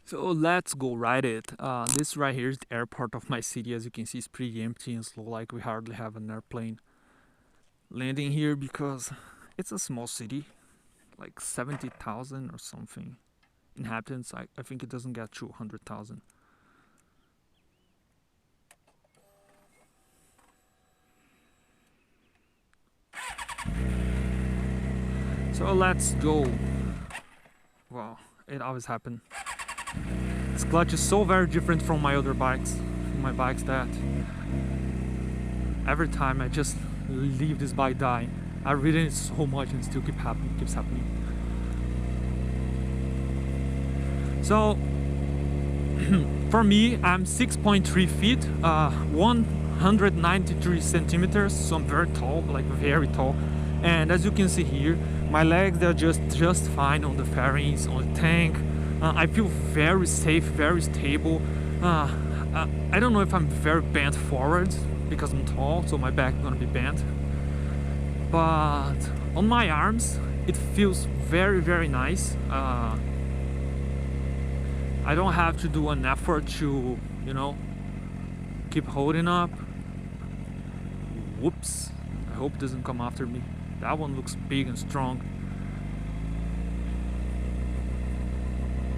So let's go ride it. This right here is the airport of my city. As you can see, it's pretty empty and slow, like we hardly have an airplane landing here because it's a small city, like 70,000 or something inhabitants. I think it doesn't get to 100,000. So let's go. Wow, it always happens. This clutch is so very different from my other bikes, that every time I just leave this bike dying. I ridden it so much and still keeps happening. So for me, I'm 6.3 feet, 193 centimeters, so I'm very tall, like very tall. And as you can see here, my legs, they're just fine on the fairings, on the tank. I feel very safe, very stable. I don't know if I'm very bent forward because I'm tall, so my back is gonna be bent. But on my arms, it feels very, very nice. I don't have to do an effort to, you know, keep holding up. Whoops, I hope it doesn't come after me. That one looks big and strong.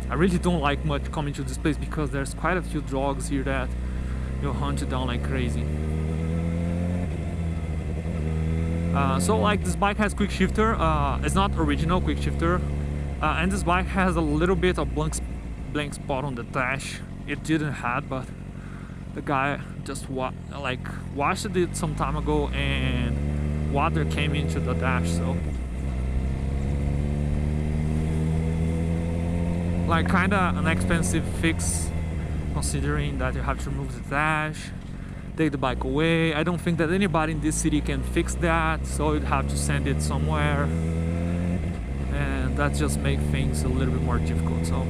I really don't like much coming to this place because there's quite a few dogs here that will hunt you down like crazy. So like this bike has quick shifter. It's not original quick shifter, and this bike has a little bit of blank spot on the dash. It didn't have, but the guy just washed it some time ago and water came into the dash, so like kinda an expensive fix considering that you have to remove the dash, take the bike away. I don't think that anybody in this city can fix that, so you'd have to send it somewhere, and that just makes things a little bit more difficult. So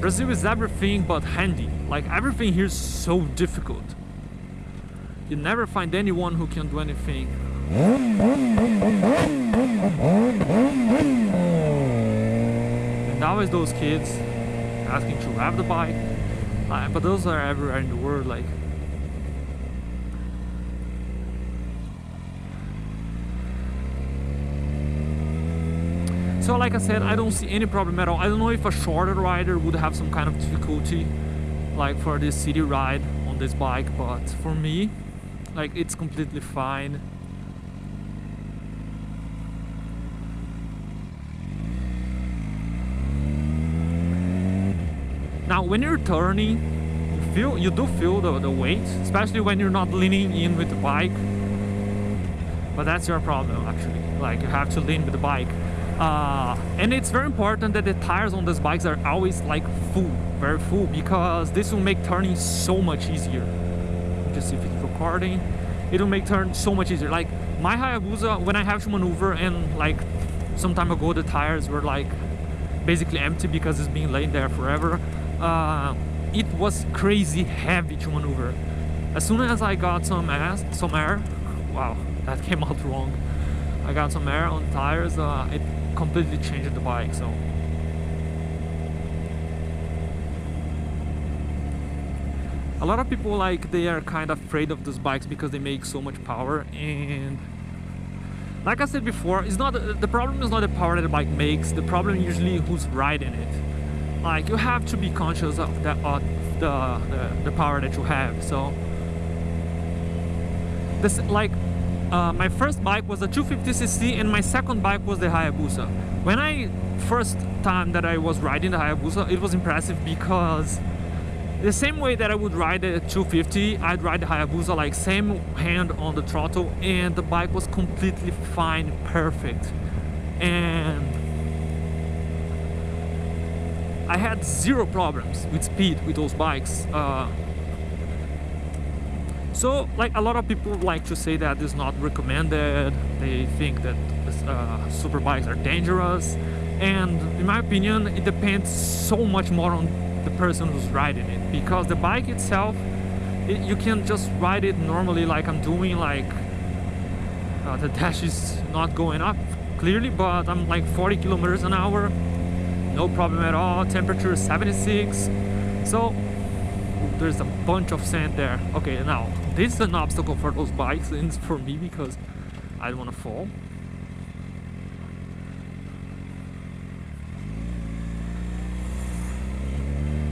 Brazil is everything but handy. Like everything here is so difficult. You never find anyone who can do anything. And always those kids asking to have the bike, but those are everywhere in the world. Like, so like I said, I don't see any problem at all. I don't know if a shorter rider would have some kind of difficulty like for this city ride on this bike, but for me, like, it's completely fine. Now when you're turning, you do feel the weight, especially when you're not leaning in with the bike, but that's your problem actually. Like, you have to lean with the bike. And it's very important that the tires on these bikes are always like full, very full, because this will make turning so much easier. Just see if it's recording. It will make turn so much easier. Like my Hayabusa, when I have to maneuver, and like some time ago the tires were like basically empty because it's been laying there forever, it was crazy heavy to maneuver. As soon as I got some air, wow, that came out wrong. I got some air on the tires, it completely changed the bike. So a lot of people, like, they are kind of afraid of those bikes because they make so much power, and like I said before, it's not the problem is not the power that the bike makes. The problem is usually who's riding it. Like, you have to be conscious of that, the power that you have. So this, like, my first bike was a 250cc and my second bike was the Hayabusa. When first time that I was riding the Hayabusa, it was impressive because the same way that I would ride the 250, I'd ride the Hayabusa, like same hand on the throttle, and the bike was completely fine, perfect. And I had zero problems with speed with those bikes. So, like, a lot of people like to say that it's not recommended. They think that super bikes are dangerous, and in my opinion, it depends so much more on the person who's riding it, because the bike itself, you can just ride it normally like I'm doing. Like, the dash is not going up clearly, but I'm like 40 kilometers an hour, no problem at all. Temperature 76. So there's a bunch of sand there. Okay, now this is an obstacle for those bikes, and it's for me because I don't want to fall.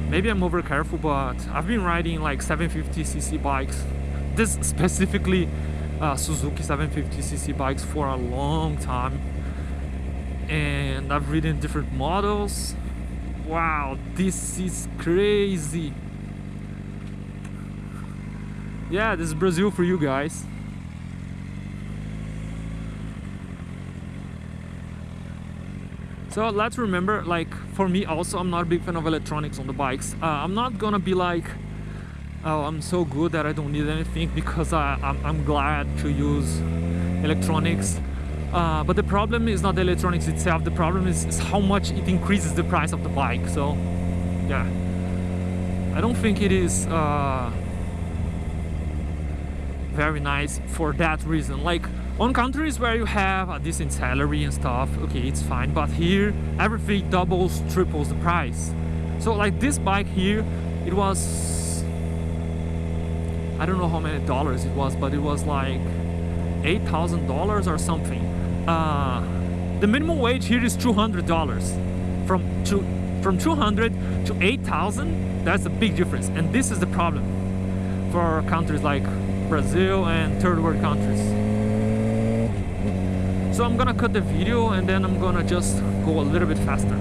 Maybe I'm over careful, but I've been riding like 750cc bikes. This specifically Suzuki 750cc bikes for a long time, and I've ridden different models. Wow, this is crazy. Yeah, this is Brazil for you guys. So let's remember, like, for me also, I'm not a big fan of electronics on the bikes. I'm not gonna be like, oh, I'm so good that I don't need anything, because I'm glad to use electronics. But the problem is not the electronics itself, the problem is how much it increases the price of the bike. So yeah, I don't think it is very nice for that reason. Like, on countries where you have a decent salary and stuff, okay, it's fine, but here everything doubles, triples the price. So like this bike here, it was, I don't know how many dollars it was, but it was like $8,000 or something. The minimum wage here is $200. From 200 to 8,000, that's a big difference, and this is the problem for countries like Brazil and third world countries. So I'm gonna cut the video and then I'm gonna just go a little bit faster.